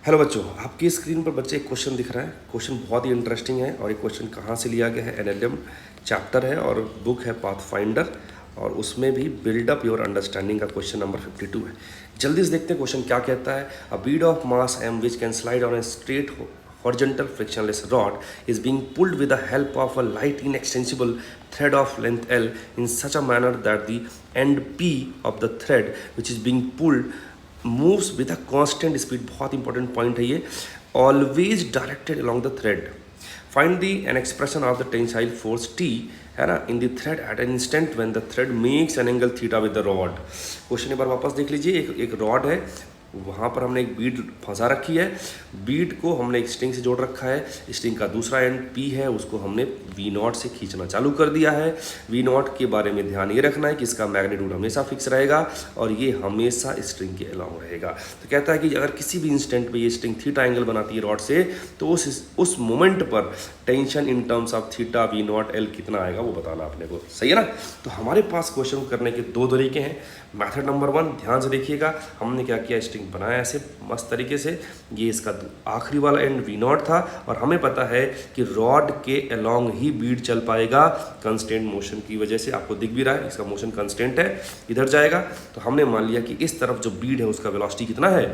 Hello बच्चों, आपकी screen पर बच्चे एक क्वेश्चन दिख रहा है। क्वेश्चन बहुत ही इंटरेस्टिंग है और ये क्वेश्चन कहाँ से लिया गया है, एनएलएम चैप्टर है और बुक है पाथफाइंडर, और उसमें भी बिल्डअप योर अंडरस्टैंडिंग का क्वेश्चन नंबर 52 है। जल्दी से देखते हैं क्वेश्चन क्या कहता है। A bead of mass m which can slide on a straight horizontal frictionless rod is being pulled with the help of a light inextensible thread of length L in such a manner that the end P of the thread which is being pulled moves with a constant speed। बहुत important point है ये। Always directed along the thread। Find the an expression of the tensile force T है ना in the thread at an instant when the thread makes an angle theta with the rod. Question एक बार वापस देख लीजिए। एक rod है, वहाँ पर हमने एक बीड फंसा रखी है। बीड को हमने एक स्ट्रिंग से जोड़ रखा है। स्ट्रिंग का दूसरा एंड P है, उसको हमने V0 से खींचना चालू कर दिया है। V0 के बारे में ध्यान ये रखना है कि इसका मैग्नीट्यूड हमेशा फिक्स रहेगा और ये हमेशा स्ट्रिंग के अलाउंग रहेगा। तो कहता है कि अगर किसी भी इंस्टेंट पे ये स्ट्रिंग थीटा एंगल बनाती है रॉड से, तो उस मोमेंट पर tension in terms of theta V0 L कितना आएगा वो बताना अपने को। सही है ना। तो हमारे पास क्वेश्चन को करने के दो तरीके हैं। मेथड नंबर 1 ध्यान से देखिएगा। हमने क्या किया, स्ट्रिंग बनाया ऐसे मस्त तरीके से। ये इसका आखिरी वाला एंड V0 था और हमें पता है कि रॉड के अलोंग ही बीड चल पाएगा कंस्टेंट मोशन की वजह से। आपको दिख भी रहा है इसका मोशन कंस्टेंट है, इधर जाएगा। तो हमने मान लिया कि इस तरफ जो बीड है उसका वेलोसिटी कितना है,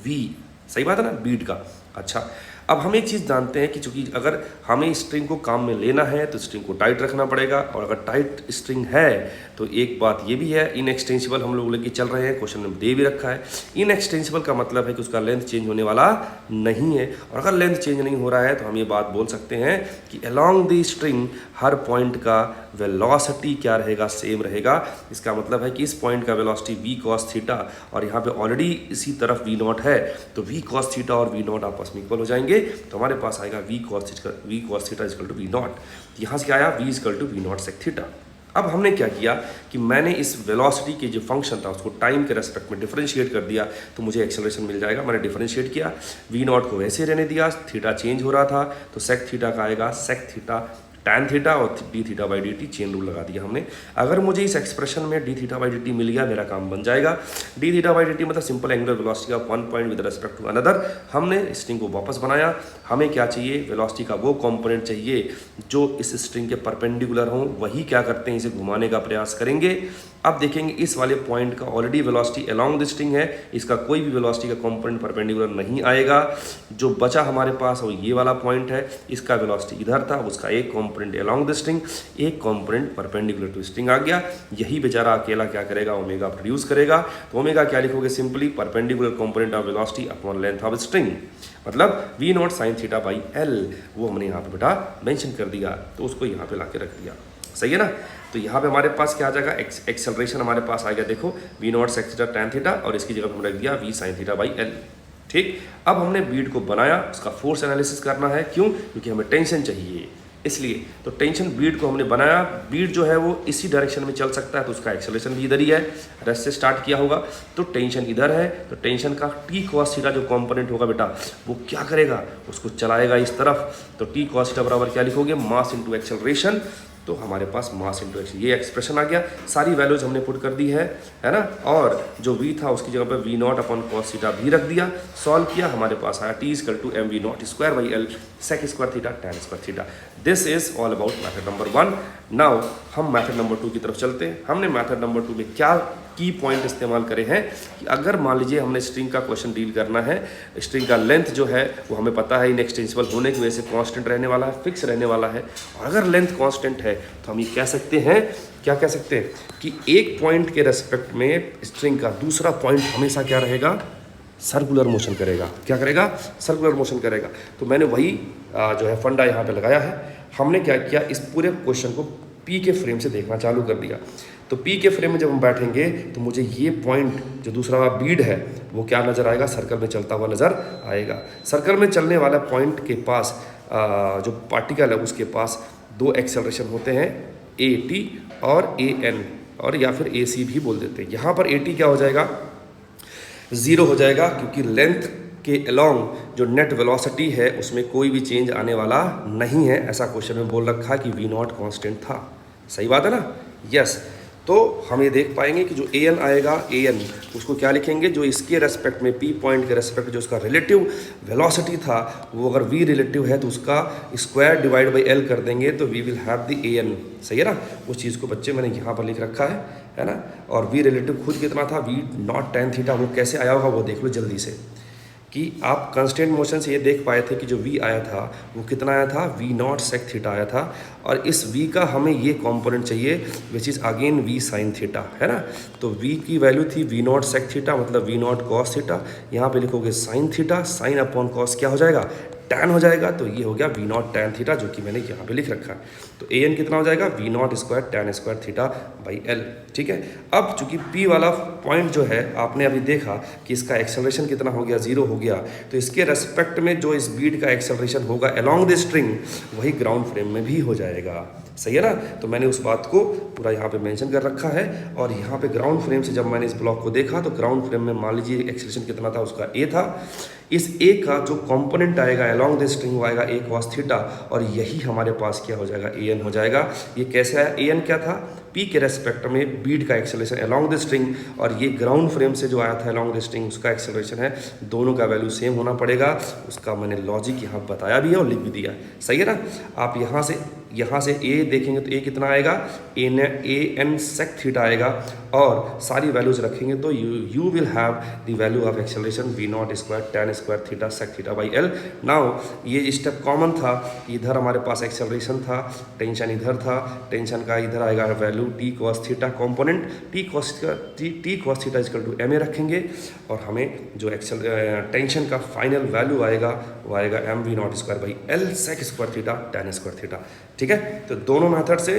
v। सही बात है ना, बीड का। अच्छा, अब हम एक चीज़ जानते हैं कि चूंकि अगर हमें स्ट्रिंग को काम में लेना है तो स्ट्रिंग को टाइट रखना पड़ेगा, और अगर टाइट स्ट्रिंग है तो एक बात ये भी है, इनएक्सटेंसिबल हम लोग लेके चल रहे हैं। क्वेश्चन में दे भी रखा है इनएक्सटेंसिबल का मतलब है कि उसका लेंथ चेंज होने वाला नहीं है। और अगर लेंथ चेंज नहीं हो रहा है तो हम ये बात बोल सकते हैं कि along the string her point का वेलोसिटी क्या रहेगा, सेम रहेगा। इसका मतलब है कि इस पॉइंट का वेलोसिटी v cos थीटा, और यहाँ पे ऑलरेडी इसी तरफ V0 है, तो v cos थीटा और V0 आपस में इक्वल हो जाएंगे। तो हमारे पास आएगा v cos theta equal to V0। यहाँ से क्या आया, v equal to V0 sec theta. अब हमने क्या किया कि मैंने इस वेलोसिटी के जो फंक्शन था उसको टाइम के रेस्पेक्ट में डिफरेंशिएट कर दिया, तो मुझे एक्सेलरेशन मिल जाएगा। मैंने डिफरेंशिएट किया, V0 को वैसे रहने दिया, थीटा चेंज हो रहा था, तो सेक थीटा का आएगा सेक थीटा tan थीटा और d theta by d t, chain rule लगा दिया हमने। अगर मुझे इस एक्सप्रेशन में d theta by d t मिल गया, मेरा काम बन जाएगा। D theta by d t मतलब simple angular velocity of one point with respect to another. हमने स्ट्रिंग को वापस बनाया। हमें क्या चाहिए, वेलोसिटी का वो कंपोनेंट चाहिए जो इस स्ट्रिंग के परपेंडिकुलर हो। वही क्या करते हैं, इसे घुमाने का प्रयास करेंगे। अब देखेंगे इस वाले पॉइंट का already velocity along the string है, इसका कोई भी वेलोसिटी का कंपोनेंट परपेंडिकुलर नहीं आएगा। जो बचा हमारे पास वो ये वाला पॉइंट है, इसका वेलोसिटी इधर था, उसका एक कंपोनेंट अलोंग द स्ट्रिंग, एक कंपोनेंट परपेंडिकुलर टू स्ट्रिंग आ गया। यही बेचारा अकेला क्या करेगा, ओमेगा प्रोड्यूस करेगा। तो ओमेगा क्या लिखोगे, simply perpendicular component of velocity upon length of string, मतलब V0 sin theta by L। वो हमने यहाँ पे बेटा मेंशन कर दिया, तो उसको यहाँ पे ला के रख दिया। सही है ना। तो यहाँ पे हमारे पास क्या आ जाएगा, एक्सेलरेशन हमारे पास आ गया। देखो V0 sec theta tan theta, और इसकी जगह हमने रख दिया v sin theta by L। ठीक। अब हमने बीड को बनाया, उसका फोर्स एनालिसिस करना है। क्यों, क्योंकि हमें टेंशन चाहिए, इसलिए। तो टेंशन बीड को हमने बनाया। बीड जो है वो इसी डायरेक्शन में चल सकता है, तो उसका एक्सेलरेशन भी इधर ही है, रेस्ट से स्टार्ट किया होगा। तो टेंशन इधर है, तो टेंशन का टी कॉस थीटा जो कंपोनेंट होगा बेटा, वो क्या करेगा, उसको चलाएगा इस तरफ। तो टी कॉस थीटा बराबर क्या लिखोगे, मास इंटू एक्सेलरेशन। तो हमारे पास मास इंटू एक्स, ये एक्सप्रेशन आ गया। सारी वैल्यूज हमने पुट कर दी है ना। और जो v था उसकी जगह पर V0 अपॉन कॉस थीटा भी रख दिया। सॉल्व किया, हमारे पास आया T equal to mv0 square by L sec square theta tan square theta. This is all about method number 1। Now हम मैथड नंबर 2 की तरफ चलते हैं। हमने मैथड नंबर 2 में क्या की पॉइंट इस्तेमाल करे हैं कि अगर मान लीजिए हमने स्ट्रिंग का क्वेश्चन डील करना है, स्ट्रिंग का लेंथ जो है वो हमें पता है इनएक्सटेंसिबल होने की वजह से कांस्टेंट रहने वाला है, फिक्स रहने वाला है। और अगर लेंथ कांस्टेंट है तो हम ये कह सकते हैं, क्या कह सकते हैं कि एक पॉइंट के रेस्पेक्ट में स्ट्रिंग का दूसरा पॉइंट हमेशा क्या रहेगा, सर्कुलर मोशन करेगा। क्या करेगा, सर्कुलर मोशन करेगा। तो मैंने वही जो है फंडा यहाँ पे लगाया है। हमने क्या किया, इस पूरे क्वेश्चन को पी के फ्रेम से देखना चालू कर दिया। तो पी के फ्रेम में जब हम बैठेंगे तो मुझे ये पॉइंट जो दूसरा बीड है वो क्या नज़र आएगा, सर्कल में चलता हुआ नज़र आएगा। सर्कल में चलने वाला पॉइंट के पास जो पार्टिकल है उसके पास दो एक्सेलरेशन होते हैं, AT और AN, और या फिर AC भी बोल देते हैं। यहाँ पर AT क्या हो जाएगा, 0 हो जाएगा, क्योंकि लेंथ के अलोंग जो नेट वेलोसिटी है उसमें कोई भी चेंज आने वाला नहीं है। ऐसा क्वेश्चन में बोल रखा है कि V0 कांस्टेंट था। सही बात है ना, यस। तो हम ये देख पाएंगे कि जो ए एन आएगा, ए एन उसको क्या लिखेंगे, जो इसके रेस्पेक्ट में पी पॉइंट के रेस्पेक्ट में जो उसका रिलेटिव वेलोसिटी था, वो अगर वी रिलेटिव है तो उसका स्क्वायर डिवाइड बाई एल कर देंगे तो we will have the A N. सही है ना। उस चीज़ को बच्चे मैंने यहाँ पर लिख रखा है ना। और वी रिलेटिव खुद कितना था, वी नॉट टेन थीटा, वो कैसे आया होगा वो देख लो जल्दी से, कि आप कांस्टेंट मोशन से ये देख पाए थे कि जो v आया था वो कितना आया था, v नॉट सेक थीटा आया था। और इस v का हमें ये कंपोनेंट चाहिए which is again v sine theta, है ना। तो v की वैल्यू थी v नॉट सेक थीटा, मतलब v नॉट कॉस थीटा। यहाँ पे लिखोगे sine theta, sine upon cos क्या हो जाएगा, टैन हो जाएगा। तो ये हो गया v नॉट टैन थीटा, जो कि मैंने यहाँ पे लिख रखा है। तो ए एन कितना हो जाएगा, v not square tan square theta by L. ठीक है। अब चूंकि p वाला पॉइंट जो है आपने अभी देखा कि इसका एक्सेलरेशन कितना हो गया, 0 हो गया, तो इसके रेस्पेक्ट में जो इस बीड का एक्सेलरेशन होगा अलोंग द स्ट्रिंग वही ग्राउंड फ्रेम में भी हो जाएगा। सही है ना। तो मैंने उस बात को पूरा यहाँ पे मेंशन कर रखा है। और यहाँ पे ग्राउंड फ्रेम से जब मैंने इस ब्लॉक को देखा तो ग्राउंड फ्रेम में मान लीजिए एक्सेलरेशन कितना था, उसका ए था। इस ए का जो कंपोनेंट आएगा अलोंग द स्ट्रिंग वो आएगा ए कॉस थीटा, और यही हमारे पास क्या हो जाएगा, ए एन हो जाएगा। ये कैसे आया, ए एन क्या था, पी के रेस्पेक्ट में बीड का एक्सेलरेशन अलोंग द स्ट्रिंग, और ये ग्राउंड फ्रेम से जो आया था अलोंग द स्ट्रिंग उसका एक्सेलरेशन है। दोनों का वैल्यू सेम होना पड़ेगा। उसका मैंने लॉजिक यहाँ बताया भी है और लिख भी दिया है। सही है ना। आप यहाँ से ए देखेंगे तो ए कितना आएगा, ए एन सेक थीटा आएगा, और सारी वैल्यूज रखेंगे तो you will have the value of acceleration V not square tan square theta sec theta by L. Now ये स्टेप कॉमन था, इधर हमारे पास एक्सेलरेशन था, टेंशन इधर था, टेंशन का इधर आएगा value T cos theta component, T cos theta equal to M A रखेंगे, और हमें जो टेंशन का फाइनल वैल्यू आएगा वो आएगा M V not square by L sec square theta tan square theta. ठीक है। तो दोनों मेथड से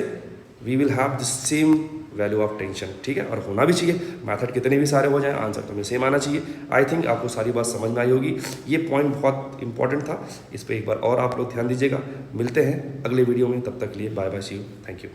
we will have the same value of tension. ठीक है। और होना भी चाहिए, मेथड कितने भी सारे हो जाएं आंसर तो हमें सेम आना चाहिए। आई थिंक आपको सारी बात समझ में आई होगी। ये पॉइंट बहुत इंपॉर्टेंट था, इस पर एक बार और आप लोग ध्यान दीजिएगा। मिलते हैं अगले वीडियो में, तब तक के लिए bye bye, see you, thank you.